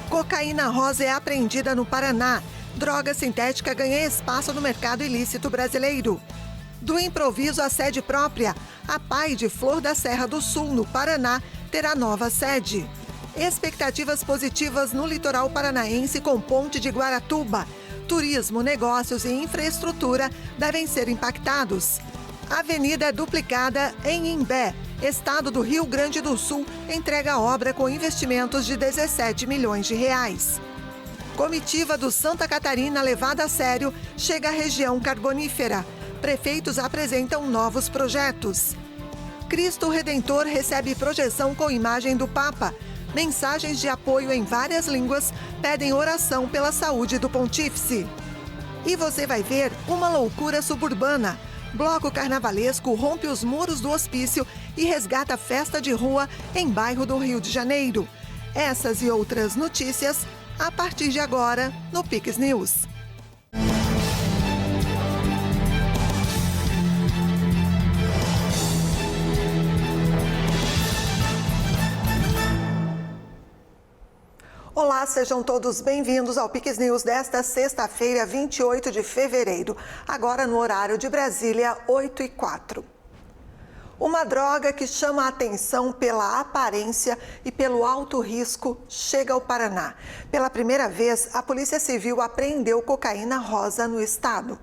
Cocaína rosa é apreendida no Paraná. Droga sintética ganha espaço no mercado ilícito brasileiro. Do improviso à sede própria, a PAI de Flor da Serra do Sul, no Paraná, terá nova sede. Expectativas positivas no litoral paranaense com Ponte de Guaratuba. Turismo, negócios e infraestrutura devem ser impactados. Avenida é duplicada em Imbé. Estado do Rio Grande do Sul entrega a obra com investimentos de 17 milhões de reais. Comitiva do Santa Catarina levada a sério chega à região carbonífera. Prefeitos apresentam novos projetos. Cristo Redentor recebe projeção com imagem do Papa. Mensagens de apoio em várias línguas pedem oração pela saúde do pontífice. E você vai ver uma loucura suburbana. Bloco carnavalesco rompe os muros do hospício e resgata festa de rua em bairro do Rio de Janeiro. Essas e outras notícias a partir de agora no Pix News. Olá, sejam todos bem-vindos ao Pix News desta sexta-feira, 28 de fevereiro, agora no horário de Brasília, 8h04. Uma droga que chama a atenção pela aparência e pelo alto risco chega ao Paraná. Pela primeira vez, a Polícia Civil apreendeu cocaína rosa no estado.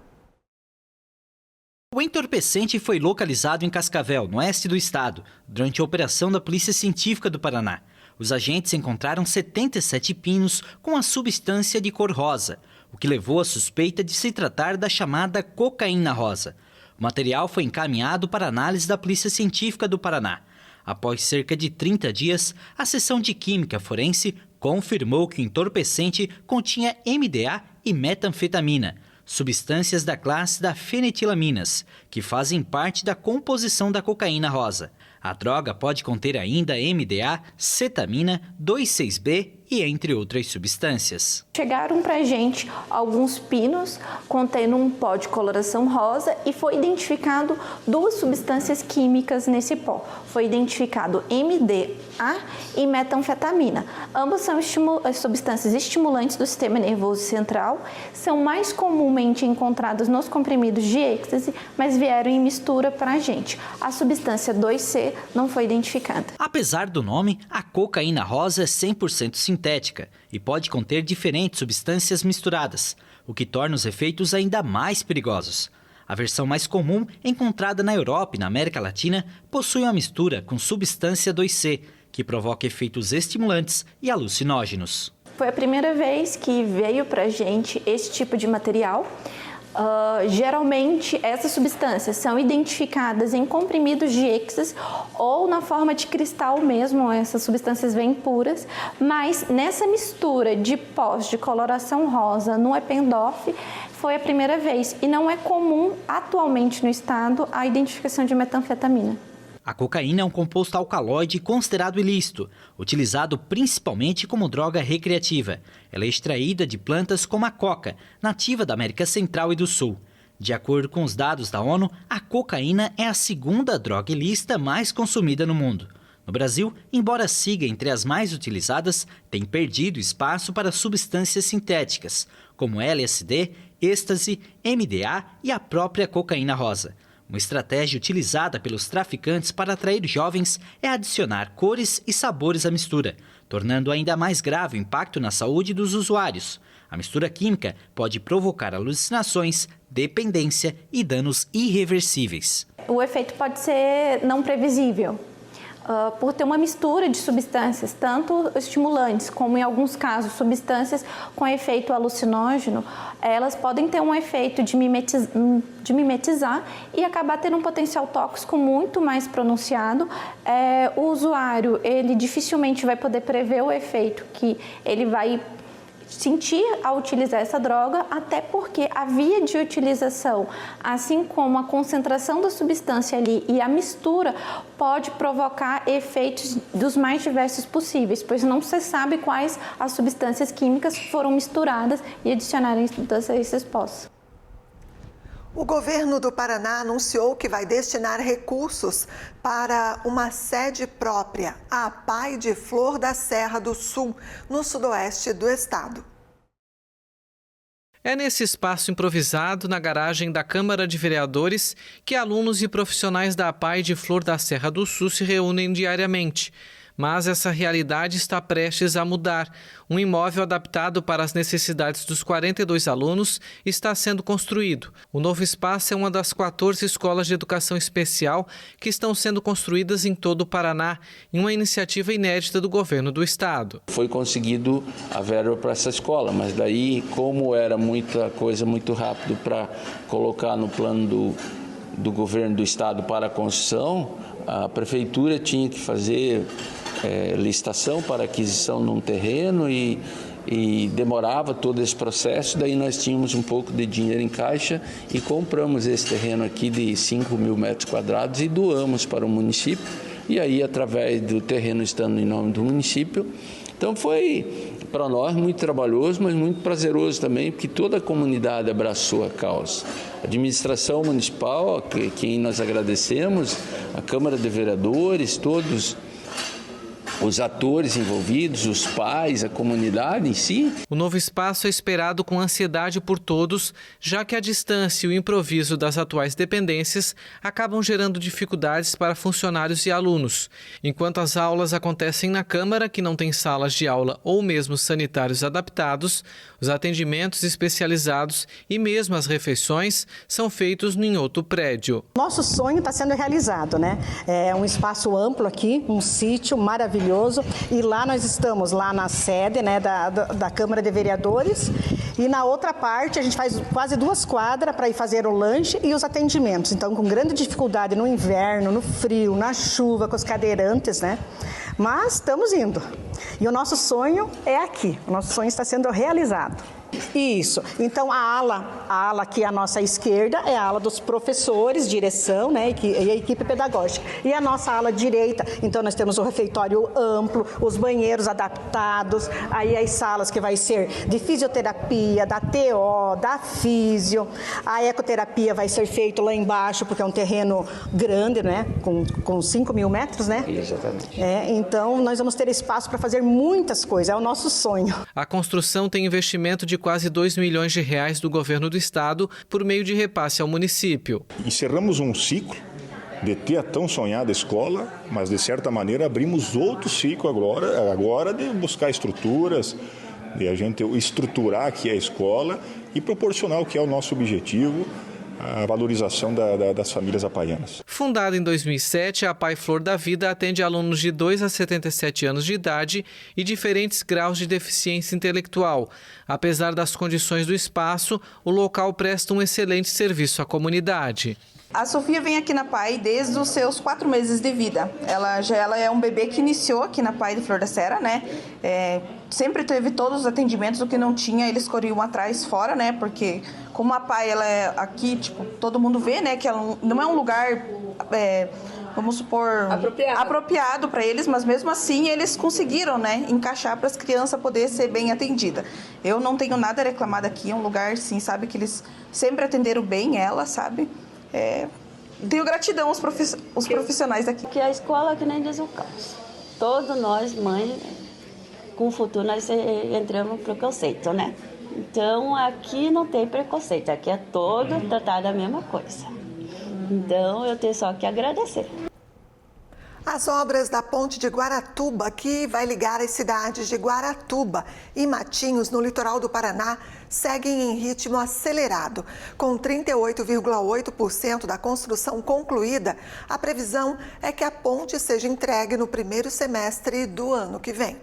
O entorpecente foi localizado em Cascavel, no oeste do estado, durante a operação da Polícia Científica do Paraná. Os agentes encontraram 77 pinos com a substância de cor rosa, o que levou à suspeita de se tratar da chamada cocaína rosa. O material foi encaminhado para análise da Polícia Científica do Paraná. Após cerca de 30 dias, a seção de Química Forense confirmou que o entorpecente continha MDA e metanfetamina, substâncias da classe da fenetilaminas, que fazem parte da composição da cocaína rosa. A droga pode conter ainda MDA, cetamina, 2,6-B e entre outras substâncias. Chegaram para a gente alguns pinos contendo um pó de coloração rosa e foi identificado duas substâncias químicas nesse pó. Foi identificado MDA e metanfetamina. Ambas são substâncias estimulantes do sistema nervoso central, são mais comumente encontradas nos comprimidos de êxtase, mas vieram em mistura para a gente. A substância 2C não foi identificada. Apesar do nome, a cocaína rosa é 100% sintética e pode conter diferentes substâncias misturadas, o que torna os efeitos ainda mais perigosos. A versão mais comum, encontrada na Europa e na América Latina, possui uma mistura com substância 2C, que provoca efeitos estimulantes e alucinógenos. Foi a primeira vez que veio para a gente esse tipo de material. Geralmente, essas substâncias são identificadas em comprimidos de êxtase ou na forma de cristal mesmo, essas substâncias vêm puras, mas nessa mistura de pós de coloração rosa no Eppendorf foi a primeira vez e não é comum atualmente no estado a identificação de metanfetamina. A cocaína é um composto alcaloide considerado ilícito, utilizado principalmente como droga recreativa. Ela é extraída de plantas como a coca, nativa da América Central e do Sul. De acordo com os dados da ONU, a cocaína é a segunda droga ilícita mais consumida no mundo. No Brasil, embora siga entre as mais utilizadas, tem perdido espaço para substâncias sintéticas, como LSD, êxtase, MDA e a própria cocaína rosa. Uma estratégia utilizada pelos traficantes para atrair jovens é adicionar cores e sabores à mistura, tornando ainda mais grave o impacto na saúde dos usuários. A mistura química pode provocar alucinações, dependência e danos irreversíveis. O efeito pode ser não previsível. Por ter uma mistura de substâncias, tanto estimulantes como, em alguns casos, substâncias com efeito alucinógeno, elas podem ter um efeito de mimetizar e acabar tendo um potencial tóxico muito mais pronunciado. O usuário, ele dificilmente vai poder prever o efeito que ele vai sentir ao utilizar essa droga, até porque a via de utilização, assim como a concentração da substância ali e a mistura, pode provocar efeitos dos mais diversos possíveis, pois não se sabe quais as substâncias químicas foram misturadas e adicionadas a esses pós. O governo do Paraná anunciou que vai destinar recursos para uma sede própria, a APAI de Flor da Serra do Sul, no sudoeste do estado. É nesse espaço improvisado, na garagem da Câmara de Vereadores, que alunos e profissionais da APAI de Flor da Serra do Sul se reúnem diariamente. Mas essa realidade está prestes a mudar. Um imóvel adaptado para as necessidades dos 42 alunos está sendo construído. O novo espaço é uma das 14 escolas de educação especial que estão sendo construídas em todo o Paraná, em uma iniciativa inédita do governo do estado. Foi conseguido a verba para essa escola, mas daí, como era muita coisa muito rápido para colocar no plano do governo do estado para a construção, a prefeitura tinha que fazer licitação para aquisição de um terreno e demorava todo esse processo. Daí nós tínhamos um pouco de dinheiro em caixa e compramos esse terreno aqui de 5.000 metros quadrados e doamos para o município. E aí, através do terreno estando em nome do município, então foi para nós muito trabalhoso, mas muito prazeroso também, porque toda a comunidade abraçou a causa. A administração municipal, quem nós agradecemos, a Câmara de Vereadores, todos os atores envolvidos, os pais, a comunidade em si. O novo espaço é esperado com ansiedade por todos, já que a distância e o improviso das atuais dependências acabam gerando dificuldades para funcionários e alunos. Enquanto as aulas acontecem na Câmara, que não tem salas de aula ou mesmo sanitários adaptados, os atendimentos especializados e mesmo as refeições são feitos em outro prédio. Nosso sonho está sendo realizado, né? É um espaço amplo aqui, um sítio maravilhoso. E lá nós estamos, lá na sede, né, da Câmara de Vereadores, e na outra parte a gente faz quase 2 quadras para ir fazer o lanche e os atendimentos. Então, com grande dificuldade no inverno, no frio, na chuva, com os cadeirantes, né? Mas estamos indo. E o nosso sonho é aqui, o nosso sonho está sendo realizado. Isso. Então, a ala aqui à nossa esquerda é a ala dos professores, direção, né, e a equipe pedagógica. E a nossa ala direita, então nós temos o refeitório amplo, os banheiros adaptados, aí as salas que vai ser de fisioterapia, da TO, da físio. A ecoterapia vai ser feita lá embaixo, porque é um terreno grande, né, com 5.000 metros, né? Exatamente. Então, nós vamos ter espaço para fazer muitas coisas, é o nosso sonho. A construção tem investimento de quase R$2 milhões do governo do estado por meio de repasse ao município. Encerramos um ciclo de ter a tão sonhada escola, mas de certa maneira abrimos outro ciclo agora de buscar estruturas, de a gente estruturar aqui a escola e proporcionar o que é o nosso objetivo, a valorização das famílias apaianas. Fundada em 2007, a APAI Flor da Vida atende alunos de 2 a 77 anos de idade e diferentes graus de deficiência intelectual. Apesar das condições do espaço, o local presta um excelente serviço à comunidade. A Sofia vem aqui na APAI desde os seus 4 meses de vida. Ela é um bebê que iniciou aqui na APAI de Flor da Serra, né? Sempre teve todos os atendimentos, o que não tinha, eles corriam atrás fora, né? Porque como a APAI, ela é aqui, tipo, todo mundo vê, né? Que ela não é um lugar, vamos supor, apropriado para eles, mas mesmo assim eles conseguiram, né? Encaixar para as crianças poderem ser bem atendidas. Eu não tenho nada a reclamar daqui, é um lugar, sim, sabe? Que eles sempre atenderam bem ela, sabe? Tenho gratidão aos profissionais daqui. Que a escola que nem diz o caos. Todos nós, mães, com o futuro nós entramos no preconceito, né? Então, aqui não tem preconceito, aqui é todo tratado da mesma coisa. Então, eu tenho só que agradecer. As obras da ponte de Guaratuba, que vai ligar as cidades de Guaratuba e Matinhos, no litoral do Paraná, seguem em ritmo acelerado. Com 38,8% da construção concluída, a previsão é que a ponte seja entregue no primeiro semestre do ano que vem.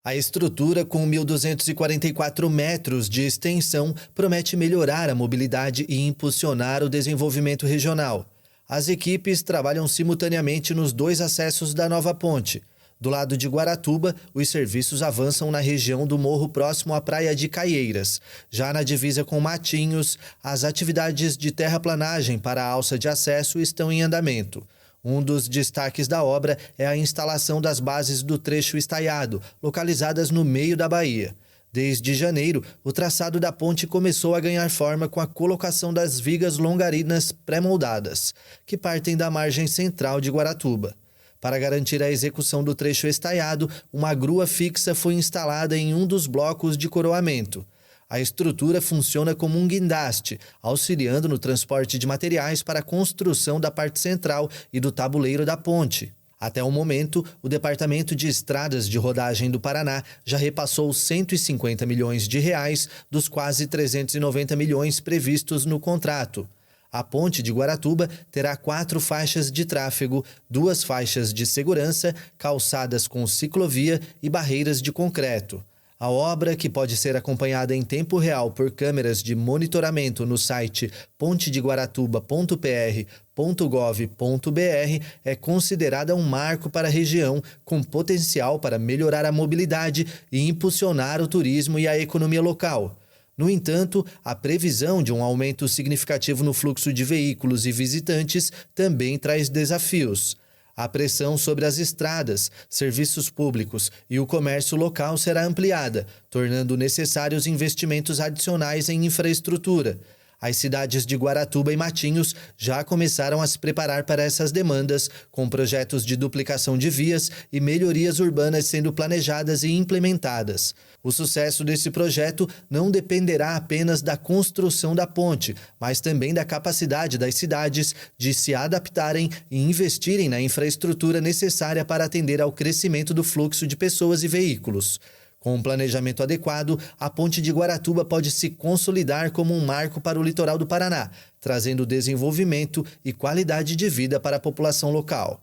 A estrutura, com 1.244 metros de extensão, promete melhorar a mobilidade e impulsionar o desenvolvimento regional. As equipes trabalham simultaneamente nos 2 acessos da nova ponte. Do lado de Guaratuba, os serviços avançam na região do morro próximo à praia de Caieiras. Já na divisa com Matinhos, as atividades de terraplanagem para a alça de acesso estão em andamento. Um dos destaques da obra é a instalação das bases do trecho estaiado, localizadas no meio da baía. Desde janeiro, o traçado da ponte começou a ganhar forma com a colocação das vigas longarinas pré-moldadas, que partem da margem central de Guaratuba. Para garantir a execução do trecho estaiado, uma grua fixa foi instalada em um dos blocos de coroamento. A estrutura funciona como um guindaste, auxiliando no transporte de materiais para a construção da parte central e do tabuleiro da ponte. Até o momento, o Departamento de Estradas de Rodagem do Paraná já repassou 150 milhões de reais dos quase 390 milhões previstos no contrato. A ponte de Guaratuba terá 4 faixas de tráfego, 2 faixas de segurança, calçadas com ciclovia e barreiras de concreto. A obra, que pode ser acompanhada em tempo real por câmeras de monitoramento no site pontedeguaratuba.pr.gov.br, é considerada um marco para a região, com potencial para melhorar a mobilidade e impulsionar o turismo e a economia local. No entanto, a previsão de um aumento significativo no fluxo de veículos e visitantes também traz desafios. A pressão sobre as estradas, serviços públicos e o comércio local será ampliada, tornando necessários investimentos adicionais em infraestrutura. As cidades de Guaratuba e Matinhos já começaram a se preparar para essas demandas, com projetos de duplicação de vias e melhorias urbanas sendo planejadas e implementadas. O sucesso desse projeto não dependerá apenas da construção da ponte, mas também da capacidade das cidades de se adaptarem e investirem na infraestrutura necessária para atender ao crescimento do fluxo de pessoas e veículos. Com um planejamento adequado, a ponte de Guaratuba pode se consolidar como um marco para o litoral do Paraná, trazendo desenvolvimento e qualidade de vida para a população local.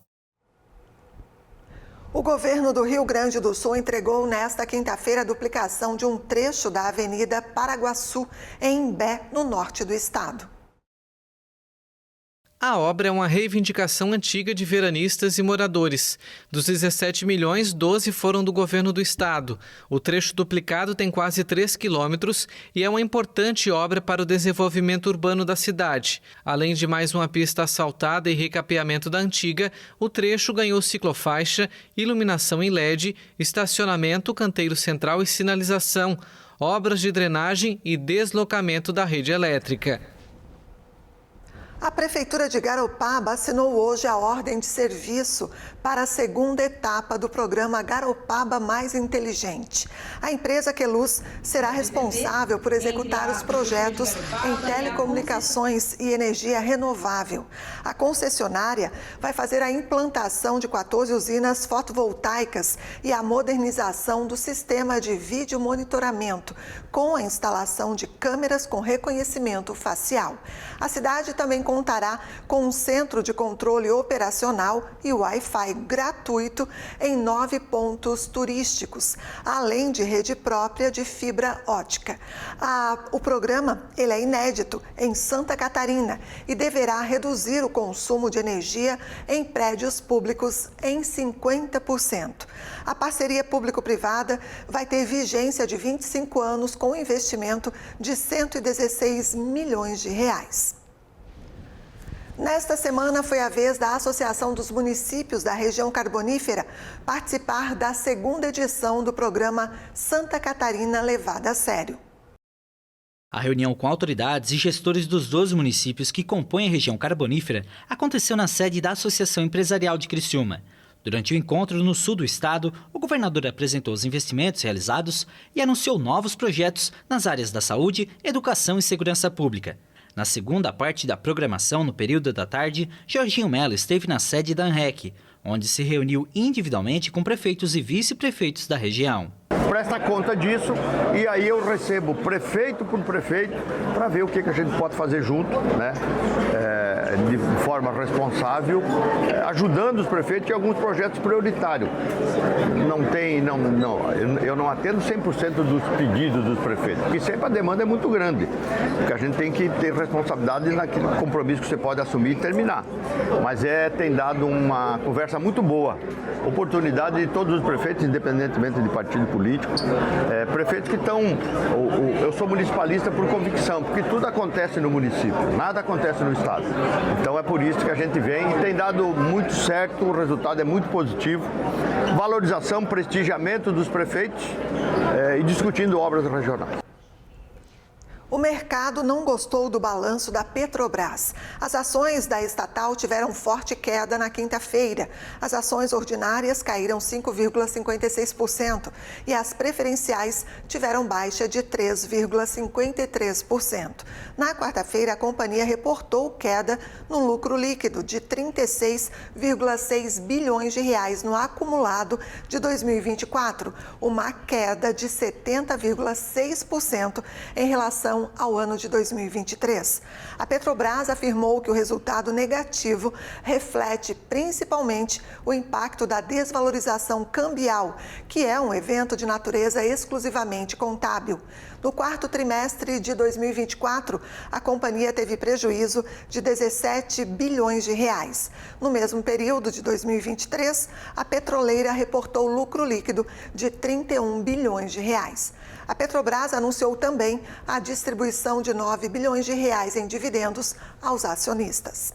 O governo do Rio Grande do Sul entregou nesta quinta-feira a duplicação de um trecho da Avenida Paraguaçu, em Imbé, no norte do estado. A obra é uma reivindicação antiga de veranistas e moradores. Dos 17 milhões, 12 foram do governo do estado. O trecho duplicado tem quase 3 quilômetros e é uma importante obra para o desenvolvimento urbano da cidade. Além de mais uma pista asfaltada e recapeamento da antiga, o trecho ganhou ciclofaixa, iluminação em LED, estacionamento, canteiro central e sinalização, obras de drenagem e deslocamento da rede elétrica. A Prefeitura de Garopaba assinou hoje a ordem de serviço para a segunda etapa do programa Garopaba Mais Inteligente. A empresa Queluz será responsável por executar os projetos em telecomunicações e energia renovável. A concessionária vai fazer a implantação de 14 usinas fotovoltaicas e a modernização do sistema de vídeo monitoramento, com a instalação de câmeras com reconhecimento facial. A cidade também contará com um centro de controle operacional e Wi-Fi gratuito em 9 pontos turísticos, além de rede própria de fibra ótica. O programa ele é inédito em Santa Catarina e deverá reduzir o consumo de energia em prédios públicos em 50%. A parceria público-privada vai ter vigência de 25 anos com investimento de 116 milhões de reais. Nesta semana foi a vez da Associação dos Municípios da Região Carbonífera participar da segunda edição do programa Santa Catarina Levada a Sério. A reunião com autoridades e gestores dos 12 municípios que compõem a região carbonífera aconteceu na sede da Associação Empresarial de Criciúma. Durante o encontro no sul do estado, o governador apresentou os investimentos realizados e anunciou novos projetos nas áreas da saúde, educação e segurança pública. Na segunda parte da programação, no período da tarde, Jorginho Melo esteve na sede da ANREC, onde se reuniu individualmente com prefeitos e vice-prefeitos da região. Presta conta disso e aí eu recebo prefeito por prefeito para ver o que a gente pode fazer junto, né? De forma responsável, ajudando os prefeitos em alguns projetos prioritários. Eu não atendo 100% dos pedidos dos prefeitos, porque sempre a demanda é muito grande, porque a gente tem que ter responsabilidade naquele compromisso que você pode assumir e terminar. Mas tem dado uma conversa muito boa, oportunidade de todos os prefeitos, independentemente de partido político, prefeitos que estão... Eu sou municipalista por convicção, porque tudo acontece no município, nada acontece no estado. Então é por isso que a gente vem e tem dado muito certo, o resultado é muito positivo. valorização, prestigiamento dos prefeitos e discutindo obras regionais. O mercado não gostou do balanço da Petrobras. As ações da estatal tiveram forte queda na quinta-feira. As ações ordinárias caíram 5,56% e as preferenciais tiveram baixa de 3,53%. Na quarta-feira, a companhia reportou queda no lucro líquido de 36,6 bilhões de reais no acumulado de 2024, uma queda de 70,6% em relação ao ano de 2023. A Petrobras afirmou que o resultado negativo reflete principalmente o impacto da desvalorização cambial, que é um evento de natureza exclusivamente contábil. No quarto trimestre de 2024, a companhia teve prejuízo de 17 bilhões de reais. No mesmo período de 2023, a petroleira reportou lucro líquido de 31 bilhões de reais. A Petrobras anunciou também a distribuição de 9 bilhões de reais em dividendos aos acionistas.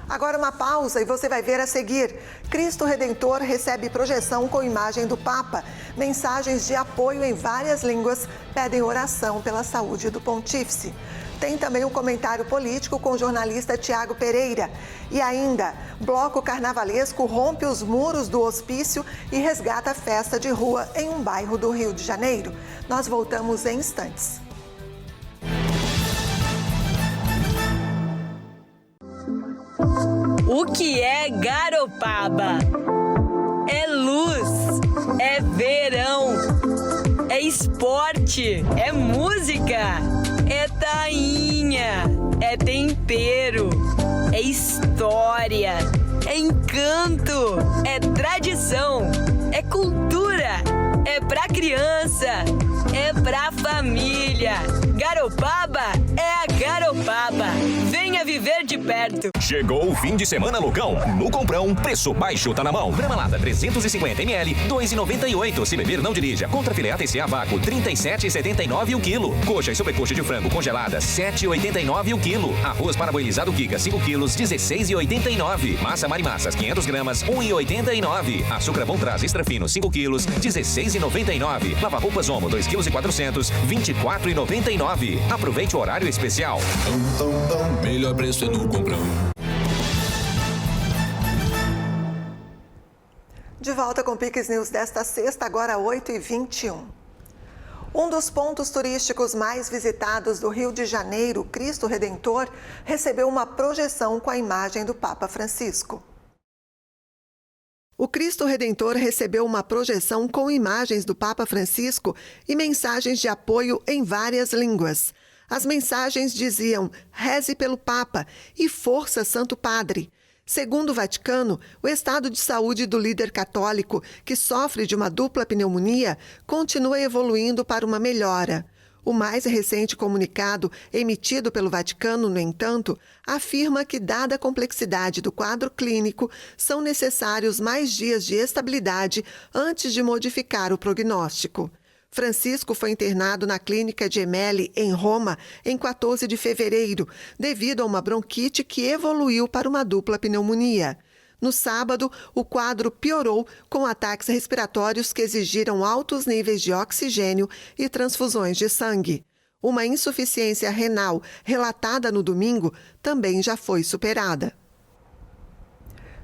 Agora uma pausa e você vai ver a seguir. Cristo Redentor recebe projeção com imagem do Papa. Mensagens de apoio em várias línguas pedem oração pela saúde do pontífice. Tem também um comentário político com o jornalista Tiago Pereira. E ainda, bloco carnavalesco rompe os muros do hospício e resgata a festa de rua em um bairro do Rio de Janeiro. Nós voltamos em instantes. O que é Garopaba? É luz, é verão, é esporte, é música, é tainha, é tempero, é história, é encanto, é tradição, é cultura, é pra criança, é pra família. Garopaba é a Garopaba. Venha viver de perto. Chegou o fim de semana Lucão. No Comprão, preço baixo tá na mão. Bramalada 350 ml, 2,98. Se beber, não dirija. Contra filé ATC a vácuo, 37,79 o quilo. Coxa e sobrecoxa de frango congelada, 7,89 o quilo. Arroz parboilizado Giga, 5 quilos, 16,89. Massa Marimassas, 500 gramas, 1,89. Açúcar Bom Traz extra fino, 5 quilos, 16,99. Lava-roupas Omo, 2 quilos e 400, 24,99. Aproveite o horário especial. Melhor preço é no Comprão. De volta com o Pix News desta sexta, agora 8h21. Um dos pontos turísticos mais visitados do Rio de Janeiro, Cristo Redentor, recebeu uma projeção com a imagem do Papa Francisco. O Cristo Redentor recebeu uma projeção com imagens do Papa Francisco e mensagens de apoio em várias línguas. As mensagens diziam: reze pelo Papa e força Santo Padre. Segundo o Vaticano, o estado de saúde do líder católico, que sofre de uma dupla pneumonia, continua evoluindo para uma melhora. O mais recente comunicado, emitido pelo Vaticano, no entanto, afirma que, dada a complexidade do quadro clínico, são necessários mais dias de estabilidade antes de modificar o prognóstico. Francisco foi internado na clínica Gemelli, em Roma, em 14 de fevereiro, devido a uma bronquite que evoluiu para uma dupla pneumonia. No sábado, o quadro piorou com ataques respiratórios que exigiram altos níveis de oxigênio e transfusões de sangue. Uma insuficiência renal relatada no domingo também já foi superada.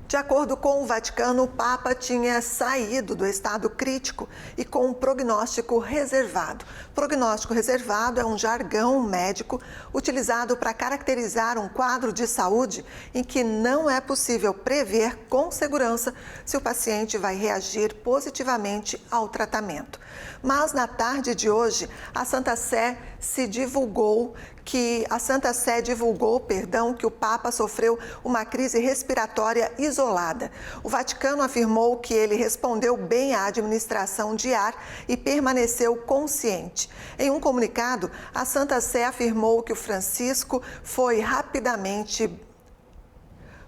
De acordo com o Vaticano, o Papa tinha saído do estado crítico e com um prognóstico reservado. Prognóstico reservado é um jargão médico utilizado para caracterizar um quadro de saúde em que não é possível prever com segurança se o paciente vai reagir positivamente ao tratamento. Mas na tarde de hoje, a Santa Sé divulgou que o Papa sofreu uma crise respiratória isolada. O Vaticano afirmou que ele respondeu bem à administração de ar e permaneceu consciente. Em um comunicado, a Santa Sé afirmou que o Francisco foi rapidamente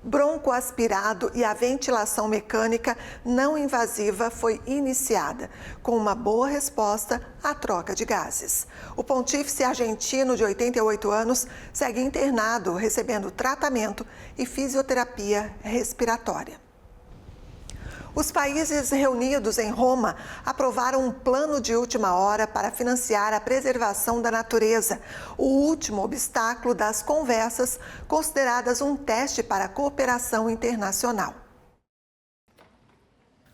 broncoaspirado e a ventilação mecânica não invasiva foi iniciada, com uma boa resposta à troca de gases. O pontífice argentino de 88 anos segue internado, recebendo tratamento e fisioterapia respiratória. Os países reunidos em Roma aprovaram um plano de última hora para financiar a preservação da natureza, o último obstáculo das conversas consideradas um teste para a cooperação internacional.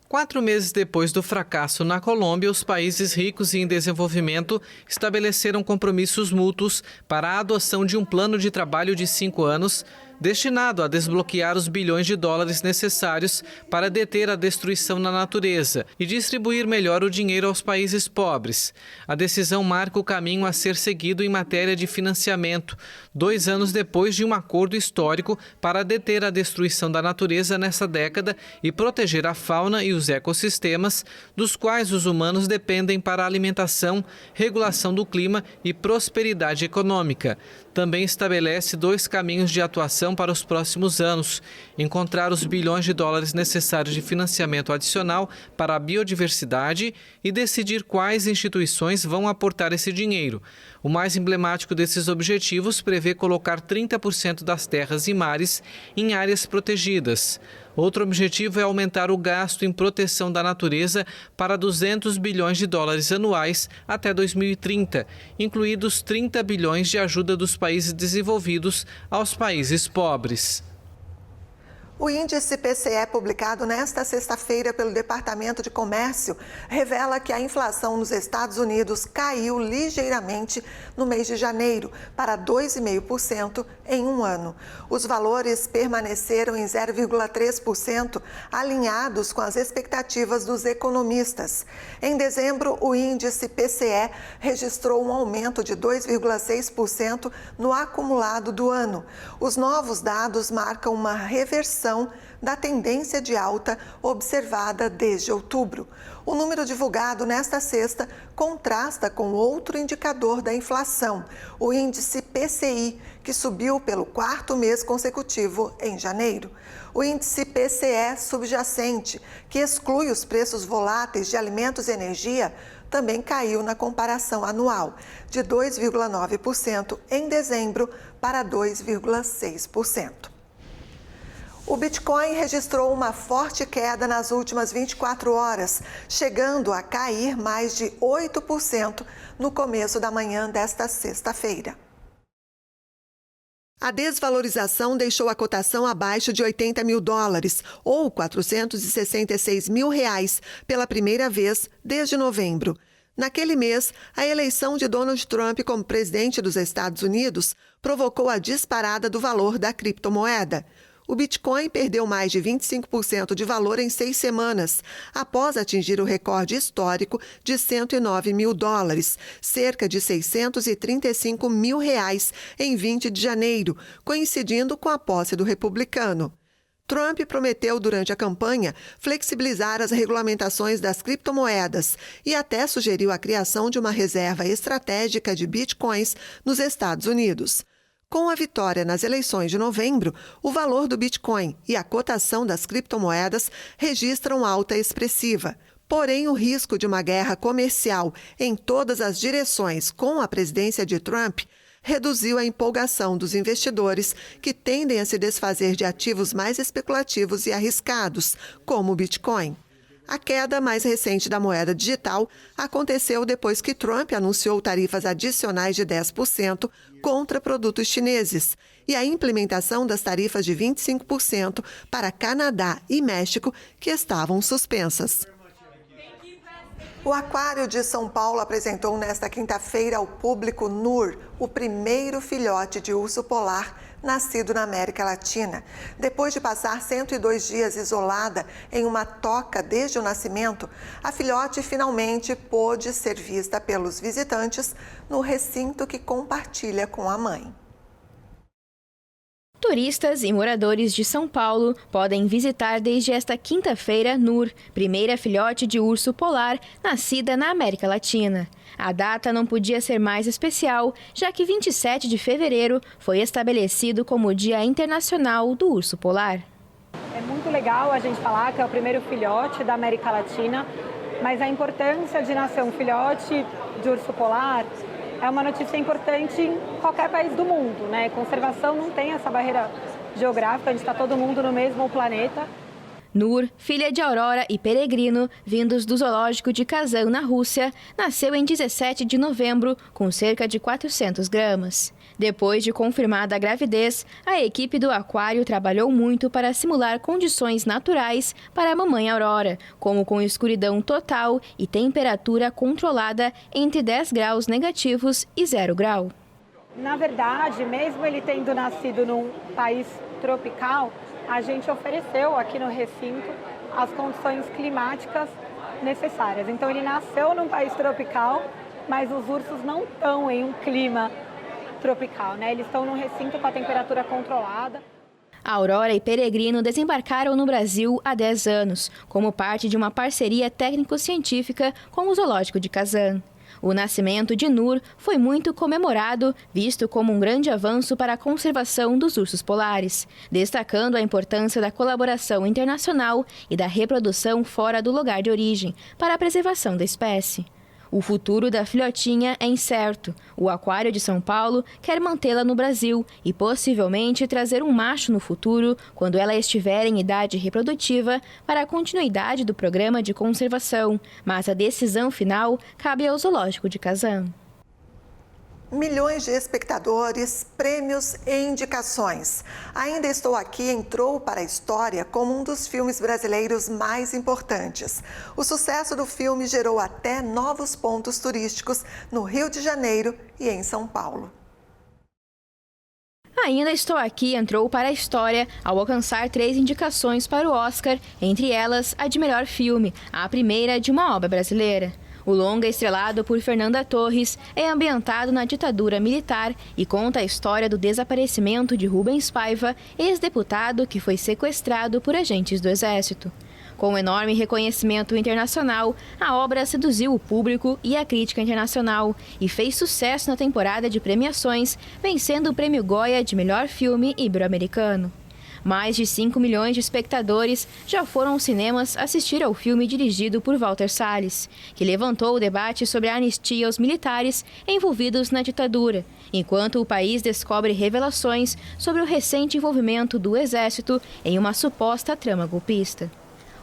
4 meses depois do fracasso na Colômbia, os países ricos e em desenvolvimento estabeleceram compromissos mútuos para a adoção de um plano de trabalho de 5 anos destinado a desbloquear os bilhões de dólares necessários para deter a destruição na natureza e distribuir melhor o dinheiro aos países pobres. A decisão marca o caminho a ser seguido em matéria de financiamento, 2 anos depois de um acordo histórico para deter a destruição da natureza nessa década e proteger a fauna e os ecossistemas, dos quais os humanos dependem para a alimentação, regulação do clima e prosperidade econômica. Também estabelece 2 caminhos de atuação para os próximos anos: encontrar os bilhões de dólares necessários de financiamento adicional para a biodiversidade e decidir quais instituições vão aportar esse dinheiro. O mais emblemático desses objetivos prevê colocar 30% das terras e mares em áreas protegidas. Outro objetivo é aumentar o gasto em proteção da natureza para 200 bilhões de dólares anuais até 2030, incluídos 30 bilhões de ajuda dos países desenvolvidos aos países pobres. O índice PCE, publicado nesta sexta-feira pelo Departamento de Comércio, revela que a inflação nos Estados Unidos caiu ligeiramente no mês de janeiro, para 2,5% em um ano. Os valores permaneceram em 0,3%, alinhados com as expectativas dos economistas. Em dezembro, o índice PCE registrou um aumento de 2,6% no acumulado do ano. Os novos dados marcam uma reversão da tendência de alta observada desde outubro. O número divulgado nesta sexta contrasta com outro indicador da inflação, o índice PCI, que subiu pelo 4º mês consecutivo em janeiro. O índice PCE subjacente, que exclui os preços voláteis de alimentos e energia, também caiu na comparação anual, de 2,9% em dezembro para 2,6%. O Bitcoin registrou uma forte queda nas últimas 24 horas, chegando a cair mais de 8% no começo da manhã desta sexta-feira. A desvalorização deixou a cotação abaixo de 80 mil dólares, ou 466 mil reais, pela primeira vez desde novembro. Naquele mês, a eleição de Donald Trump como presidente dos Estados Unidos provocou a disparada do valor da criptomoeda. O Bitcoin perdeu mais de 25% de valor em 6 semanas, após atingir o recorde histórico de 109 mil dólares, cerca de 635 mil reais, em 20 de janeiro, coincidindo com a posse do republicano. Trump prometeu durante a campanha flexibilizar as regulamentações das criptomoedas e até sugeriu a criação de uma reserva estratégica de bitcoins nos Estados Unidos. Com a vitória nas eleições de novembro, o valor do Bitcoin e a cotação das criptomoedas registram alta expressiva. Porém, o risco de uma guerra comercial em todas as direções com a presidência de Trump reduziu a empolgação dos investidores, que tendem a se desfazer de ativos mais especulativos e arriscados, como o Bitcoin. A queda mais recente da moeda digital aconteceu depois que Trump anunciou tarifas adicionais de 10% contra produtos chineses e a implementação das tarifas de 25% para Canadá e México, que estavam suspensas. O Aquário de São Paulo apresentou nesta quinta-feira ao público Nur, o primeiro filhote de urso polar nascido na América Latina. Depois de passar 102 dias isolada em uma toca desde o nascimento, a filhote finalmente pôde ser vista pelos visitantes no recinto que compartilha com a mãe. Turistas e moradores de São Paulo podem visitar desde esta quinta-feira Nur, primeira filhote de urso polar nascida na América Latina. A data não podia ser mais especial, já que 27 de fevereiro foi estabelecido como o Dia Internacional do Urso Polar. É muito legal a gente falar que é o primeiro filhote da América Latina, mas a importância de nascer um filhote de urso polar é uma notícia importante em qualquer país do mundo, né? Conservação não tem essa barreira geográfica, a gente está todo mundo no mesmo planeta. Nur, filha de Aurora e Peregrino, vindos do zoológico de Kazan, na Rússia, nasceu em 17 de novembro, com cerca de 400 gramas. Depois de confirmada a gravidez, a equipe do aquário trabalhou muito para simular condições naturais para a mamãe Aurora, como com escuridão total e temperatura controlada entre 10 graus negativos e 0 grau. Na verdade, mesmo ele tendo nascido num país tropical, a gente ofereceu aqui no recinto as condições climáticas necessárias. Então ele nasceu num país tropical, mas os ursos não estão em um clima tropical, né? Eles estão num recinto com a temperatura controlada. Aurora e Peregrino desembarcaram no Brasil há 10 anos, como parte de uma parceria técnico-científica com o Zoológico de Kazan. O nascimento de Nur foi muito comemorado, visto como um grande avanço para a conservação dos ursos polares, destacando a importância da colaboração internacional e da reprodução fora do lugar de origem, para a preservação da espécie. O futuro da filhotinha é incerto. O Aquário de São Paulo quer mantê-la no Brasil e possivelmente trazer um macho no futuro, quando ela estiver em idade reprodutiva, para a continuidade do programa de conservação. Mas a decisão final cabe ao Zoológico de Kazan. Milhões de espectadores, prêmios e indicações. Ainda Estou Aqui entrou para a história como um dos filmes brasileiros mais importantes. O sucesso do filme gerou até novos pontos turísticos no Rio de Janeiro e em São Paulo. Ainda Estou Aqui entrou para a história ao alcançar 3 indicações para o Oscar, entre elas a de melhor filme, a primeira de uma obra brasileira. O longa, estrelado por Fernanda Torres, é ambientado na ditadura militar e conta a história do desaparecimento de Rubens Paiva, ex-deputado que foi sequestrado por agentes do Exército. Com enorme reconhecimento internacional, a obra seduziu o público e a crítica internacional e fez sucesso na temporada de premiações, vencendo o Prêmio Goya de melhor filme ibero-americano. Mais de 5 milhões de espectadores já foram aos cinemas assistir ao filme dirigido por Walter Salles, que levantou o debate sobre a anistia aos militares envolvidos na ditadura, enquanto o país descobre revelações sobre o recente envolvimento do Exército em uma suposta trama golpista.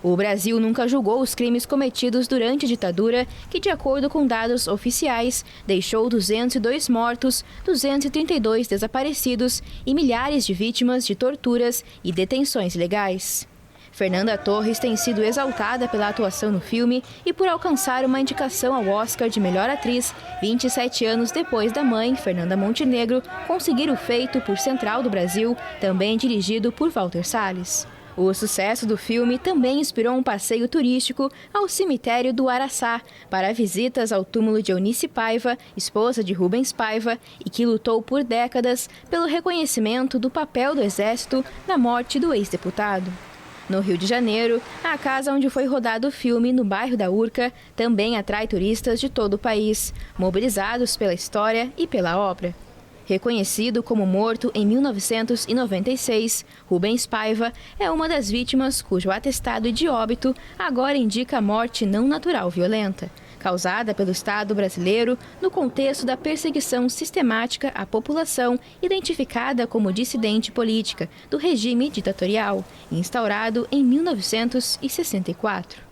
O Brasil nunca julgou os crimes cometidos durante a ditadura, que, de acordo com dados oficiais, deixou 202 mortos, 232 desaparecidos e milhares de vítimas de torturas e detenções ilegais. Fernanda Torres tem sido exaltada pela atuação no filme e por alcançar uma indicação ao Oscar de melhor atriz 27 anos depois da mãe, Fernanda Montenegro, conseguir o feito por Central do Brasil, também dirigido por Walter Salles. O sucesso do filme também inspirou um passeio turístico ao cemitério do Araçá, para visitas ao túmulo de Eunice Paiva, esposa de Rubens Paiva, e que lutou por décadas pelo reconhecimento do papel do Exército na morte do ex-deputado. No Rio de Janeiro, a casa onde foi rodado o filme, no bairro da Urca, também atrai turistas de todo o país, mobilizados pela história e pela obra. Reconhecido como morto em 1996, Rubens Paiva é uma das vítimas cujo atestado de óbito agora indica morte não natural violenta, causada pelo Estado brasileiro no contexto da perseguição sistemática à população identificada como dissidente política do regime ditatorial, instaurado em 1964.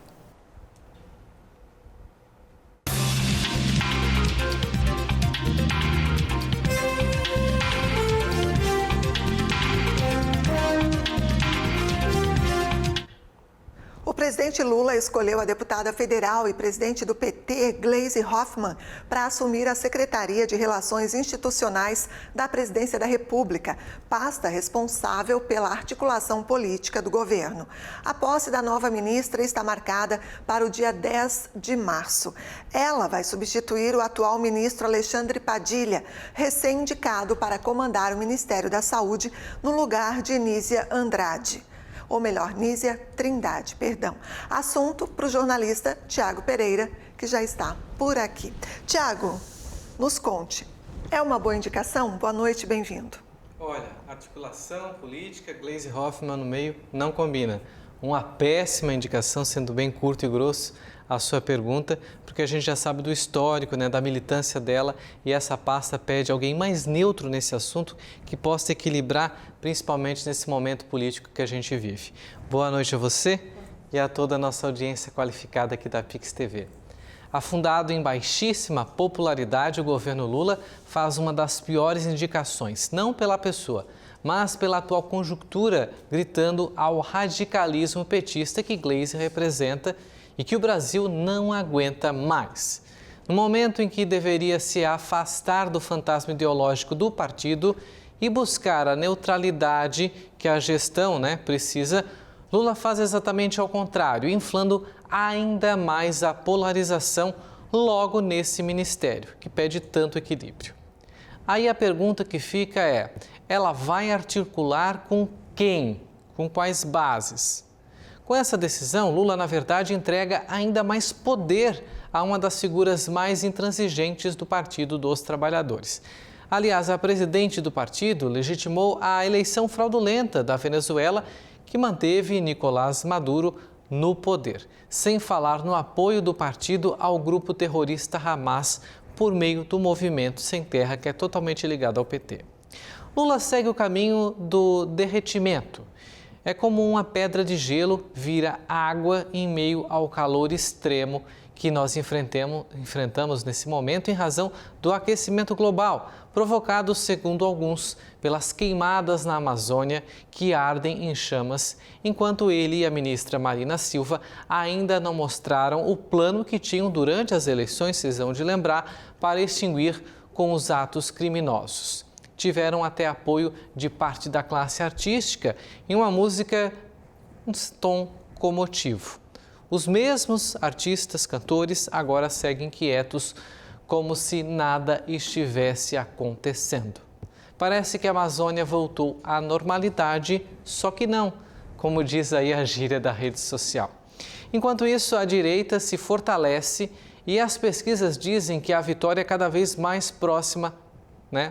O presidente Lula escolheu a deputada federal e presidente do PT, Gleisi Hoffmann, para assumir a Secretaria de Relações Institucionais da Presidência da República, pasta responsável pela articulação política do governo. A posse da nova ministra está marcada para o dia 10 de março. Ela vai substituir o atual ministro Alexandre Padilha, recém-indicado para comandar o Ministério da Saúde no lugar de Nízia Andrade. Ou melhor, Nízia Trindade, perdão. Assunto para o jornalista Tiago Pereira, que já está por aqui. Tiago, nos conte, é uma boa indicação? Boa noite, bem-vindo. Olha, articulação política, Gleisi Hoffmann no meio, não combina. uma péssima indicação, sendo bem curto e grosso a sua pergunta, porque a gente já sabe do histórico, né, da militância dela, e essa pasta pede alguém mais neutro nesse assunto, que possa equilibrar, principalmente nesse momento político que a gente vive. Boa noite a você e a toda a nossa audiência qualificada aqui da Pix TV. Afundado em baixíssima popularidade, o governo Lula faz uma das piores indicações, não pela pessoa, mas pela atual conjuntura, gritando ao radicalismo petista que Gleisi representa e que o Brasil não aguenta mais. No momento em que deveria se afastar do fantasma ideológico do partido e buscar a neutralidade que a gestão, precisa, Lula faz exatamente ao contrário, inflando ainda mais a polarização logo nesse ministério, que pede tanto equilíbrio. Aí a pergunta que fica é, ela vai articular com quem? Com quais bases? Com essa decisão, Lula, na verdade, entrega ainda mais poder a uma das figuras mais intransigentes do Partido dos Trabalhadores. Aliás, a presidente do partido legitimou a eleição fraudulenta da Venezuela, que manteve Nicolás Maduro no poder, sem falar no apoio do partido ao grupo terrorista Hamas por meio do Movimento Sem Terra, que é totalmente ligado ao PT. Lula segue o caminho do derretimento. É como uma pedra de gelo vira água em meio ao calor extremo que nós enfrentamos nesse momento em razão do aquecimento global, provocado, segundo alguns, pelas queimadas na Amazônia que ardem em chamas, enquanto ele e a ministra Marina Silva ainda não mostraram o plano que tinham durante as eleições, vocês vão de lembrar, para extinguir com os atos criminosos. Tiveram até apoio de parte da classe artística em uma música um tom comotivo. Os mesmos artistas, cantores, agora seguem quietos, como se nada estivesse acontecendo. Parece que a Amazônia voltou à normalidade, só que não, como diz aí a gíria da rede social. Enquanto isso, a direita se fortalece e as pesquisas dizem que a vitória é cada vez mais próxima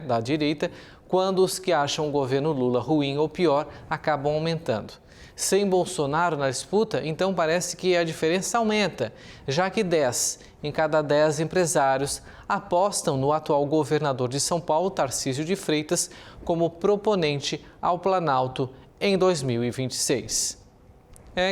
da direita, quando os que acham o governo Lula ruim ou pior acabam aumentando. Sem Bolsonaro na disputa, então parece que a diferença aumenta, já que 10 em cada 10 empresários apostam no atual governador de São Paulo, Tarcísio de Freitas, como proponente ao Planalto em 2026.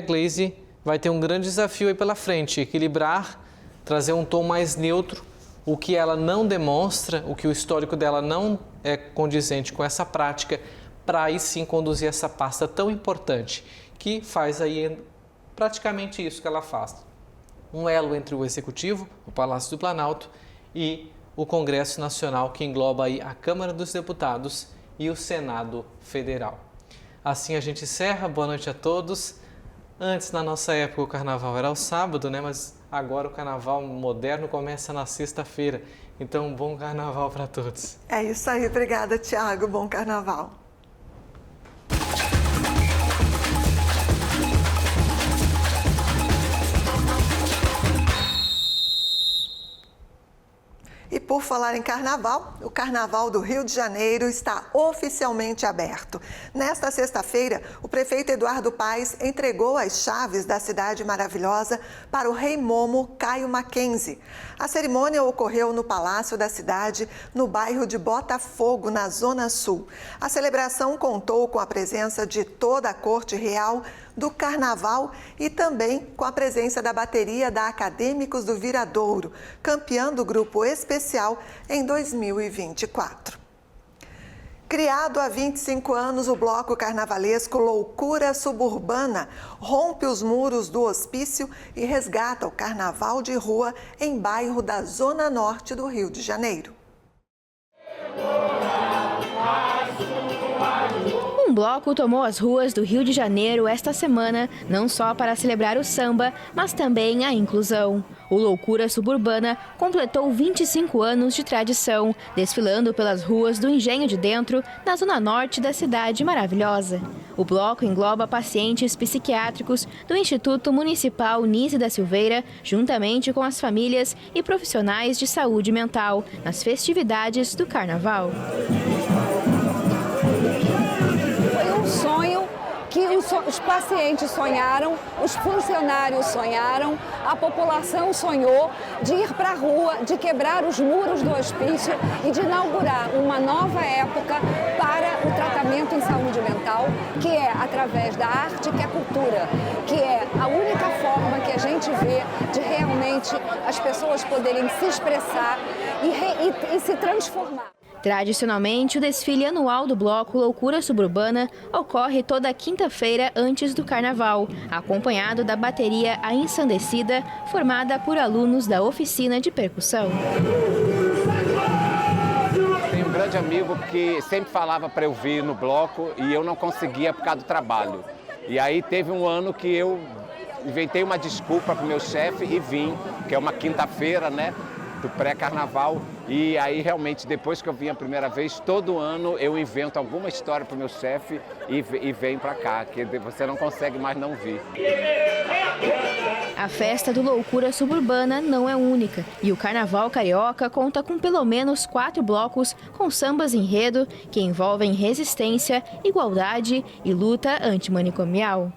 Gleisi vai ter um grande desafio aí pela frente, equilibrar, trazer um tom mais neutro, o que ela não demonstra, o que o histórico dela não é condizente com essa prática, para aí sim conduzir essa pasta tão importante, que faz aí praticamente isso que ela faz. Um elo entre o Executivo, o Palácio do Planalto, e o Congresso Nacional, que engloba aí a Câmara dos Deputados e o Senado Federal. Assim a gente encerra, boa noite a todos. Antes, na nossa época, o carnaval era ao sábado, mas agora o carnaval moderno começa na sexta-feira. Então, bom carnaval para todos. É isso aí, obrigada, Tiago. Bom carnaval. E por falar em carnaval, o Carnaval do Rio de Janeiro está oficialmente aberto. Nesta sexta-feira, o prefeito Eduardo Paes entregou as chaves da cidade maravilhosa para o rei Momo Caio Mackenzie. A cerimônia ocorreu no Palácio da Cidade, no bairro de Botafogo, na Zona Sul. A celebração contou com a presença de toda a corte real, do Carnaval e também com a presença da bateria da Acadêmicos do Viradouro, campeã do grupo especial em 2024. Criado há 25 anos, o bloco carnavalesco Loucura Suburbana rompe os muros do hospício e resgata o carnaval de rua em bairro da Zona Norte do Rio de Janeiro. Um bloco tomou as ruas do Rio de Janeiro esta semana, não só para celebrar o samba, mas também a inclusão. O Loucura Suburbana completou 25 anos de tradição, desfilando pelas ruas do Engenho de Dentro, na zona norte da cidade maravilhosa. O bloco engloba pacientes psiquiátricos do Instituto Municipal Nise da Silveira, juntamente com as famílias e profissionais de saúde mental, nas festividades do Carnaval. Foi um sonho que os pacientes sonharam, os funcionários sonharam, a população sonhou de ir para a rua, de quebrar os muros do hospício e de inaugurar uma nova época para o tratamento em saúde mental, que é através da arte, que é cultura, que é a única forma que a gente vê de realmente as pessoas poderem se expressar e se transformar. Tradicionalmente, o desfile anual do bloco Loucura Suburbana ocorre toda quinta-feira antes do Carnaval, acompanhado da bateria A Ensandecida, formada por alunos da oficina de percussão. Tenho um grande amigo que sempre falava para eu vir no bloco e eu não conseguia por causa do trabalho. E aí teve um ano que eu inventei uma desculpa para o meu chefe e vim, que é uma quinta-feira, né? Do pré-carnaval, e aí realmente depois que eu vim a primeira vez, todo ano eu invento alguma história para o meu chefe e venho para cá, que você não consegue mais não vir. A festa do Loucura Suburbana não é única e o Carnaval Carioca conta com pelo menos 4 blocos com sambas enredo que envolvem resistência, igualdade e luta antimanicomial.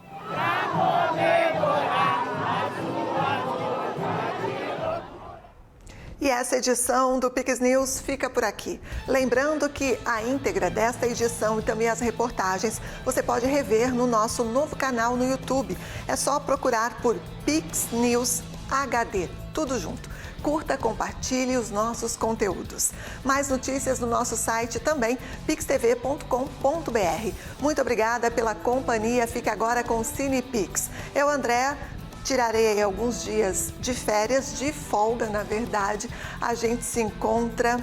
E essa edição do Pix News fica por aqui. Lembrando que a íntegra desta edição e também as reportagens você pode rever no nosso novo canal no YouTube. É só procurar por Pix News HD, tudo junto. Curta, compartilhe os nossos conteúdos. Mais notícias no nosso site também, pixtv.com.br. Muito obrigada pela companhia. Fique agora com o CinePix. Eu, Andréa, tirarei alguns dias de férias, de folga, na verdade. A gente se encontra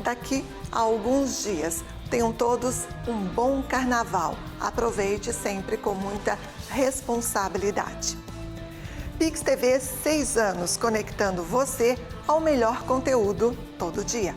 daqui a alguns dias. Tenham todos um bom carnaval. Aproveite sempre com muita responsabilidade. Pix TV, 6 anos conectando você ao melhor conteúdo todo dia.